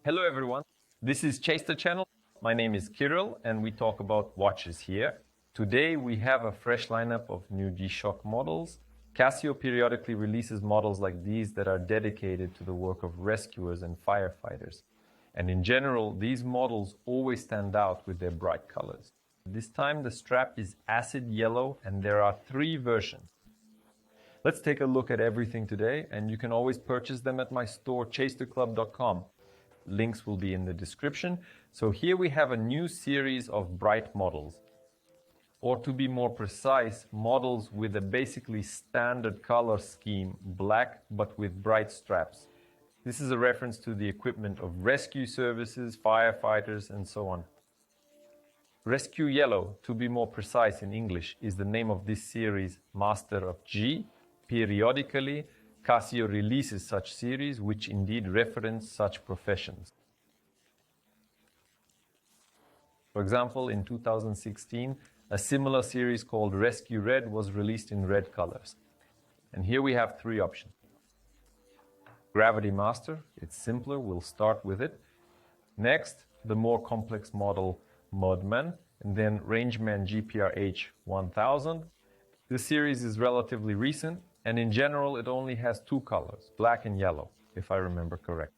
Hello everyone, this is Chase the Channel. My name is Kirill and we talk about watches here. Today we have a fresh lineup of new G-Shock models. Casio periodically releases models like these that are dedicated to the work of rescuers and firefighters. And in general, these models always stand out with their bright colors. This time the strap is acid yellow and there are 3 versions. Let's take a look at everything today, and you can always purchase them at my store chasetheclub.com. Links will be in the description. So here we have a new series of bright models. Or to be more precise, models with a basically standard color scheme, black but with bright straps. This is a reference to the equipment of rescue services, firefighters, and so on. Rescue Yellow, to be more precise in English, is the name of this series, Master of G. Periodically, Casio releases such series which indeed reference such professions. For example, in 2016, a similar series called Rescue Red was released in red colors. And here we have 3 options. Gravitymaster, it's simpler, we'll start with it. Next, the more complex model Mudman, and then Rangeman GPR-H1000. This series is relatively recent, and in general it only has 2 colors, black and yellow, if I remember correct.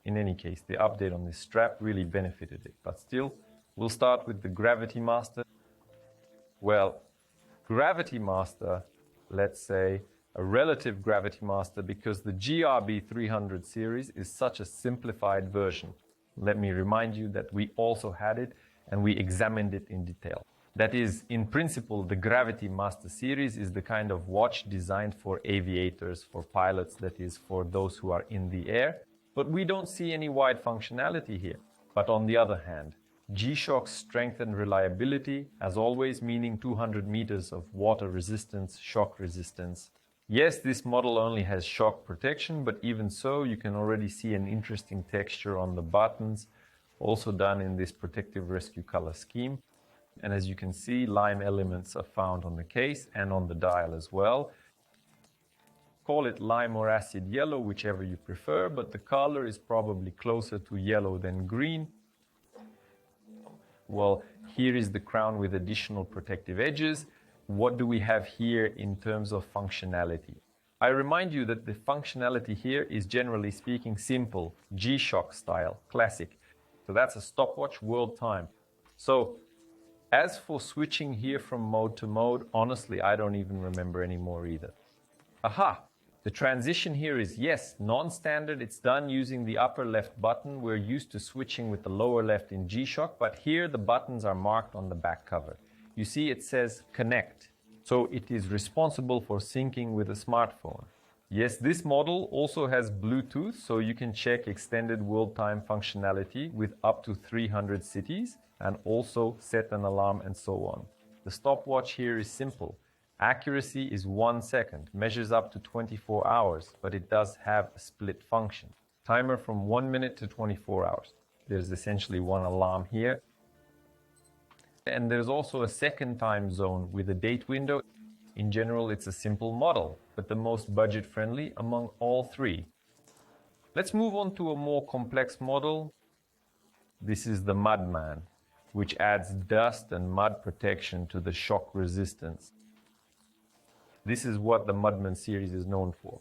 In any case, the update on this strap really benefited it, but still, we'll start with the Gravitymaster. Well, Gravitymaster, let's say, a relative Gravitymaster, because the GR-B300 series is such a simplified version. Let me remind you that we also had it and we examined it in detail. That is, in principle, the Gravitymaster series is the kind of watch designed for aviators, for pilots, that is, for those who are in the air. But we don't see any wide functionality here. But on the other hand, G-Shock's strength and reliability, as always, meaning 200 meters of water resistance, shock resistance. Yes, this model only has shock protection, but even so, you can already see an interesting texture on the buttons, also done in this protective rescue color scheme. And as you can see, lime elements are found on the case and on the dial as well. Call it lime or acid yellow, whichever you prefer, but the color is probably closer to yellow than green. Well, here is the crown with additional protective edges. What do we have here in terms of functionality? I remind you that the functionality here is, generally speaking, simple, G-Shock style, classic. So that's a stopwatch, world time. So, as for switching here from mode to mode, honestly, I don't even remember anymore either. Aha! The transition here is, yes, non-standard. It's done using the upper left button. We're used to switching with the lower left in G-Shock, but here the buttons are marked on the back cover. You see it says connect. So it is responsible for syncing with a smartphone. Yes, this model also has Bluetooth, so you can check extended world time functionality with up to 300 cities, and also set an alarm and so on. The stopwatch here is simple. Accuracy is 1 second, measures up to 24 hours, but it does have a split function. Timer from 1 minute to 24 hours. There's essentially 1 alarm here. And there's also a second time zone with a date window. In general, it's a simple model, but the most budget-friendly among all 3. Let's move on to a more complex model. This is the Mudman, which adds dust and mud protection to the shock resistance. This is what the Mudman series is known for.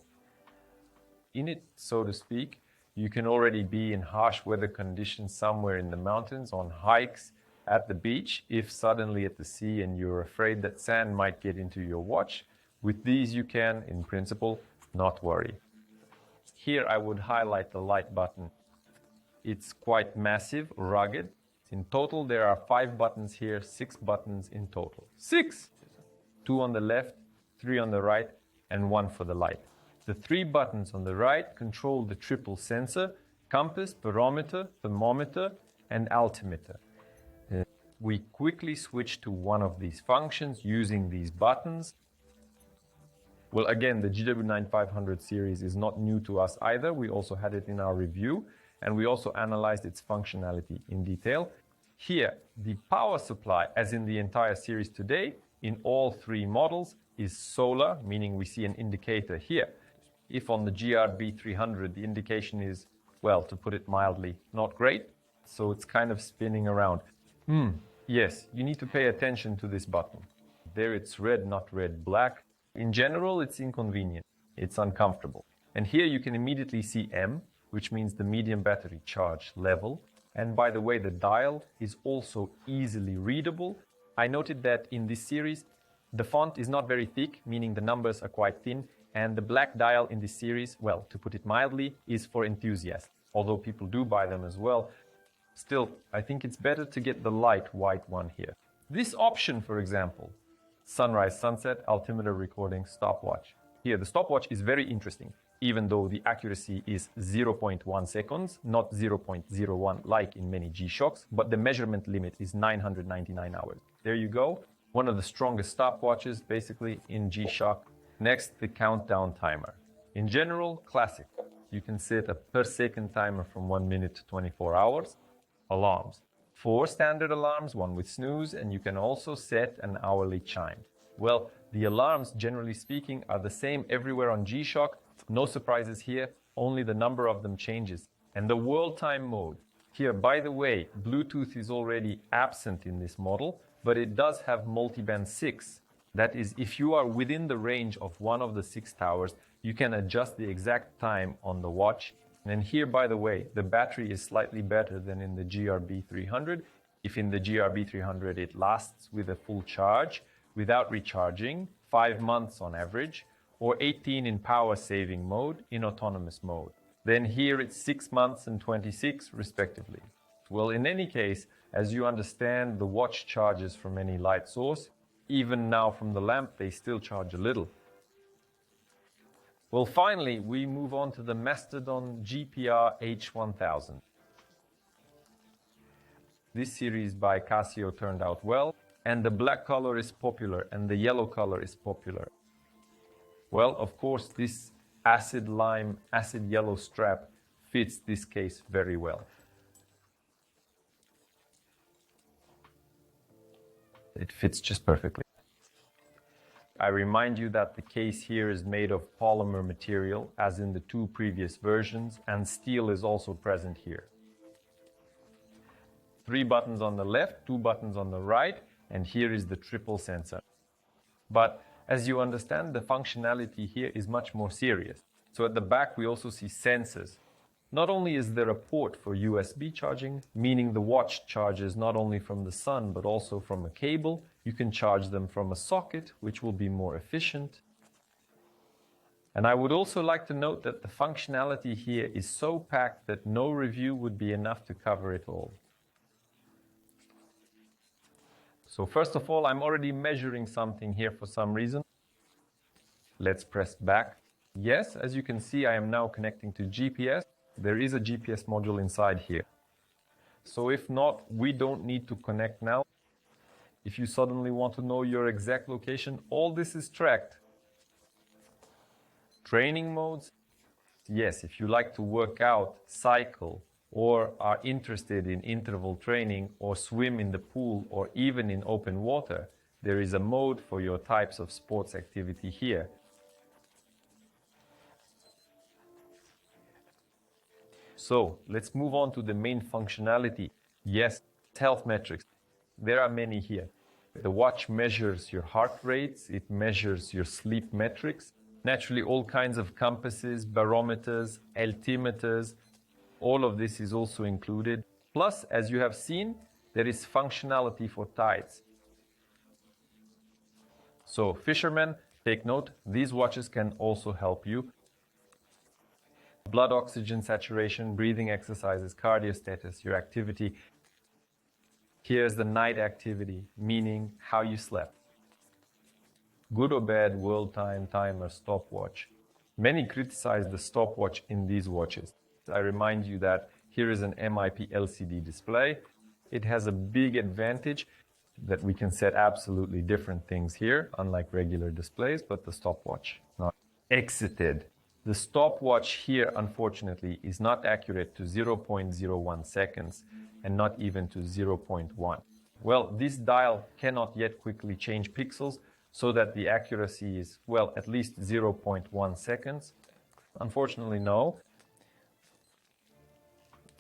In it, so to speak, you can already be in harsh weather conditions somewhere in the mountains, on hikes, at the beach, if suddenly at the sea and you're afraid that sand might get into your watch. With these you can, in principle, not worry. Here I would highlight the light button. It's quite massive, rugged. In total there are 5 buttons here, 6 buttons in total. 6! 2 on the left, 3 on the right, and 1 for the light. The 3 buttons on the right control the triple sensor, compass, barometer, thermometer, and altimeter. We quickly switch to one of these functions using these buttons. Well, again, the GW-9500 series is not new to us either. We also had it in our review, and we also analyzed its functionality in detail. Here, the power supply, as in the entire series today, in all 3 models, is solar, meaning we see an indicator here. If on the GR-B300 the indication is, well, to put it mildly, not great, so it's kind of spinning around. Yes, you need to pay attention to this button. There it's red, not red, black. In general, it's inconvenient. It's uncomfortable. And here you can immediately see M, which means the medium battery charge level. And by the way, the dial is also easily readable. I noted that in this series, the font is not very thick, meaning the numbers are quite thin. And the black dial in this series, well, to put it mildly, is for enthusiasts. Although people do buy them as well. Still, I think it's better to get the light white one here. This option, for example, sunrise, sunset, altimeter recording, stopwatch. Here, the stopwatch is very interesting, even though the accuracy is 0.1 seconds, not 0.01 like in many G-Shocks, but the measurement limit is 999 hours. There you go. One of the strongest stopwatches, basically, in G-Shock. Next, the countdown timer. In general, classic. You can set a per second timer from 1 minute to 24 hours. Alarms. 4 standard alarms, 1 with snooze, and you can also set an hourly chime. Well, the alarms, generally speaking, are the same everywhere on G-Shock. No surprises here, only the number of them changes. And the world time mode. Here, by the way, Bluetooth is already absent in this model, but it does have multiband 6. That is, if you are within the range of one of the 6 towers, you can adjust the exact time on the watch. And here, by the way, the battery is slightly better than in the GR-B300. If in the GR-B300 it lasts with a full charge, without recharging, 5 months on average, or 18 in power saving mode, in autonomous mode. Then here it's 6 months and 26 respectively. Well, in any case, as you understand, the watch charges from any light source. Even now from the lamp, they still charge a little. Well, finally, we move on to the Mastodon GPR-H1000. This series by Casio turned out well, and the black color is popular and the yellow color is popular. Well, of course, this acid lime, acid yellow strap fits this case very well. It fits just perfectly. I remind you that the case here is made of polymer material, as in the 2 previous versions, and steel is also present here. 3 buttons on the left, 2 buttons on the right, and here is the triple sensor. But as you understand, the functionality here is much more serious. So at the back we also see sensors. Not only is there a port for USB charging, meaning the watch charges not only from the sun but also from a cable. You can charge them from a socket, which will be more efficient. And I would also like to note that the functionality here is so packed that no review would be enough to cover it all. So first of all, I'm already measuring something here for some reason. Let's press back. Yes, as you can see, I am now connecting to GPS. There is a GPS module inside here. So if not, we don't need to connect now. If you suddenly want to know your exact location, all this is tracked. Training modes. Yes, if you like to work out, cycle, or are interested in interval training, or swim in the pool, or even in open water, there is a mode for your types of sports activity here. So let's move on to the main functionality. Yes, health metrics. There are many here. The watch measures your heart rates, it measures your sleep metrics. Naturally, all kinds of compasses, barometers, altimeters, all of this is also included. Plus, as you have seen, there is functionality for tides. So, fishermen, take note, these watches can also help you. Blood oxygen saturation, breathing exercises, cardio status, your activity. Here's the night activity, meaning how you slept. Good or bad world time timer stopwatch. Many criticize the stopwatch in these watches. I remind you that here is an MIP LCD display. It has a big advantage that we can set absolutely different things here, unlike regular displays, but the stopwatch not. Exited. The stopwatch here, unfortunately, is not accurate to 0.01 seconds and not even to 0.1. Well, this dial cannot yet quickly change pixels so that the accuracy is, well, at least 0.1 seconds. Unfortunately, no.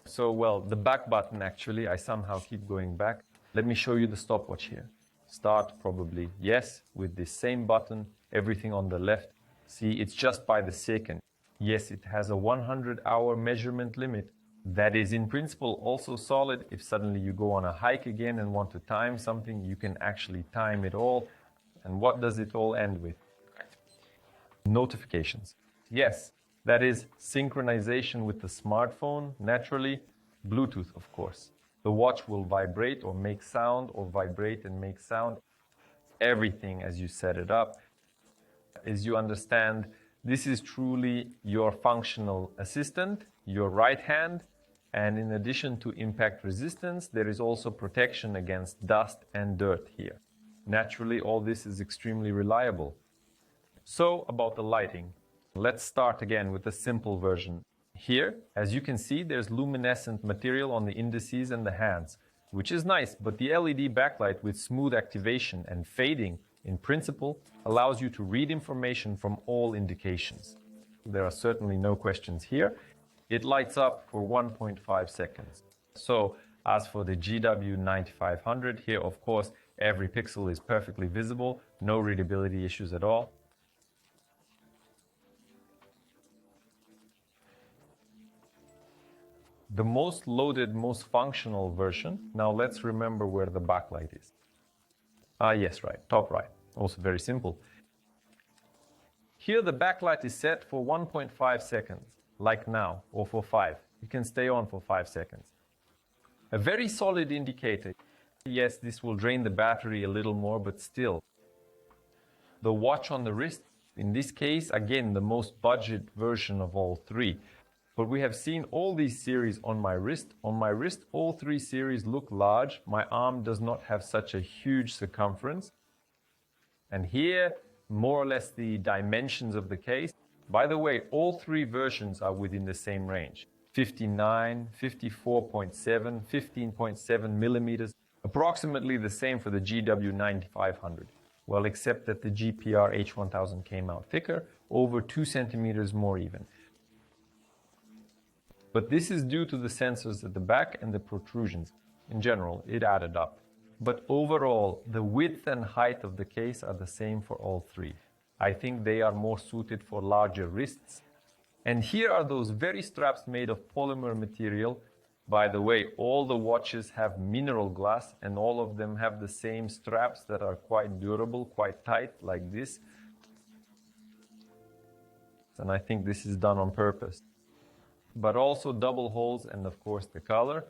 So, well, the back button actually, I somehow keep going back. Let me show you the stopwatch here. Start probably, yes, with this same button, everything on the left. See, it's just by the second. Yes, it has a 100-hour measurement limit. That is in principle also solid. If suddenly you go on a hike again and want to time something, you can actually time it all. And what does it all end with? Notifications. Yes, that is synchronization with the smartphone, naturally. Bluetooth, of course. The watch will vibrate or make sound, or vibrate and make sound. Everything as you set it up. As you understand, this is truly your functional assistant, your right hand. And in addition to impact resistance, there is also protection against dust and dirt here. Naturally, all this is extremely reliable. So, about the lighting. Let's start again with the simple version. Here, as you can see, there's luminescent material on the indices and the hands, which is nice, but the LED backlight with smooth activation and fading, in principle, allows you to read information from all indications. There are certainly no questions here. It lights up for 1.5 seconds. So, as for the GW-9500, here, of course, every pixel is perfectly visible, no readability issues at all. The most loaded, most functional version. Now let's remember where the backlight is. Yes, right, top right. Also very simple. Here the backlight is set for 1.5 seconds, like now, or for 5. You can stay on for 5 seconds. A very solid indicator. Yes, this will drain the battery a little more, but still. The watch on the wrist, in this case, again, the most budget version of all three. But we have seen all these series on my wrist. On my wrist, all three series look large. My arm does not have such a huge circumference. And here, more or less the dimensions of the case. By the way, all three versions are within the same range. 59, 54.7, 15.7 millimeters. Approximately the same for the GW-9500. Well, except that the GPR-H1000 came out thicker, over 2 centimeters more even. But this is due to the sensors at the back and the protrusions. In general, it added up. But overall, the width and height of the case are the same for all three. I think they are more suited for larger wrists. And here are those very straps made of polymer material. By the way, all the watches have mineral glass and all of them have the same straps that are quite durable, quite tight, like this. And I think this is done on purpose. But also double holes and of course the color.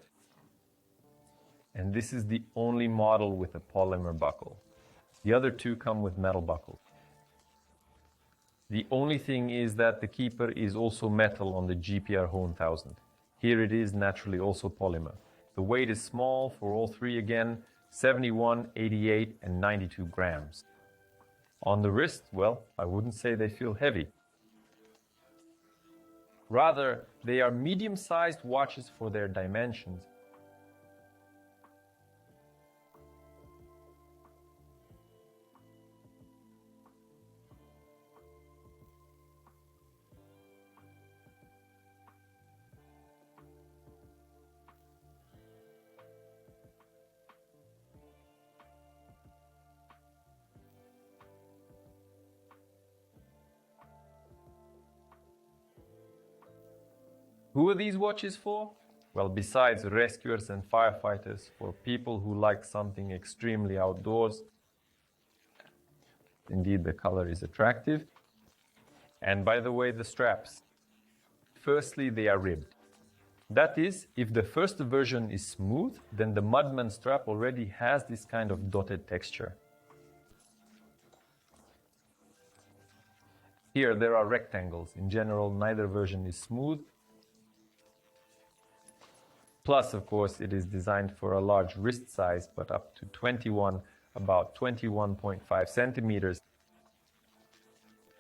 And this is the only model with a polymer buckle. The other two come with metal buckles. The only thing is that the keeper is also metal on the GPR-H1000. Here it is naturally also polymer. The weight is small for all three again, 71, 88 and 92 grams. On the wrist, well, I wouldn't say they feel heavy. Rather, they are medium-sized watches for their dimensions. Who are these watches for? Well, besides rescuers and firefighters, for people who like something extremely outdoors. Indeed, the color is attractive. And by the way, the straps. Firstly, they are ribbed. That is, if the first version is smooth, then the Mudman strap already has this kind of dotted texture. Here, there are rectangles. In general, neither version is smooth. Plus, of course, it is designed for a large wrist size, but up to 21, about 21.5 centimeters.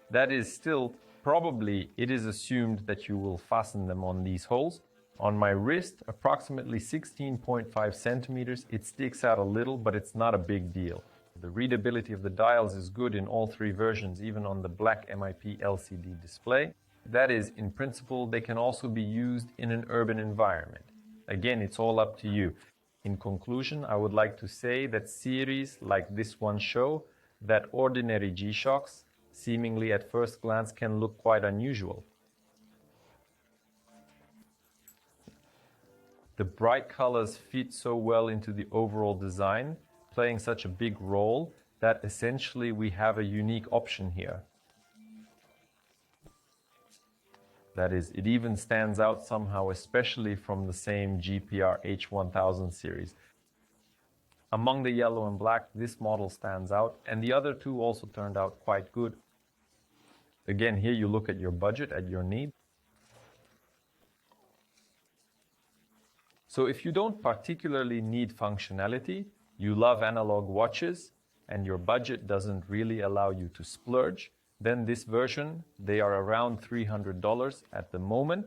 That is still, probably, it is assumed that you will fasten them on these holes. On my wrist, approximately 16.5 centimeters. It sticks out a little, but it's not a big deal. The readability of the dials is good in all three versions, even on the black MIP LCD display. That is, in principle, they can also be used in an urban environment. Again, it's all up to you. In conclusion, I would like to say that series like this one show that ordinary G-Shocks, seemingly at first glance, can look quite unusual. The bright colors fit so well into the overall design, playing such a big role that essentially we have a unique option here. That is, it even stands out somehow, especially from the same GPR-H1000 series. Among the yellow and black, this model stands out, and the other two also turned out quite good. Again, here you look at your budget, at your need. So if you don't particularly need functionality, you love analog watches, and your budget doesn't really allow you to splurge, then this version, they are around $300 at the moment.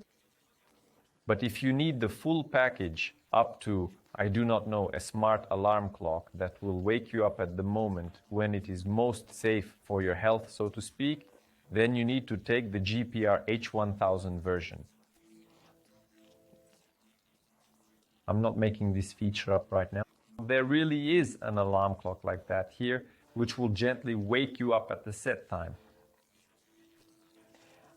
But if you need the full package up to, I do not know, a smart alarm clock that will wake you up at the moment when it is most safe for your health, so to speak, then you need to take the GPR-H1000 version. I'm not making this feature up right now. There really is an alarm clock like that here, which will gently wake you up at the set time.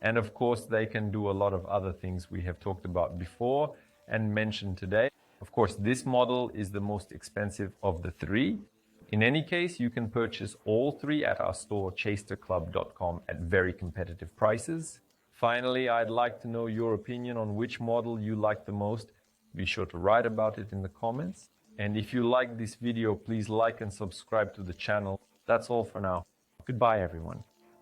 And of course, they can do a lot of other things we have talked about before and mentioned today. Of course, this model is the most expensive of the three. In any case, you can purchase all three at our store, chasterclub.com, at very competitive prices. Finally, I'd like to know your opinion on which model you like the most. Be sure to write about it in the comments. And if you like this video, please like and subscribe to the channel. That's all for now. Goodbye, everyone.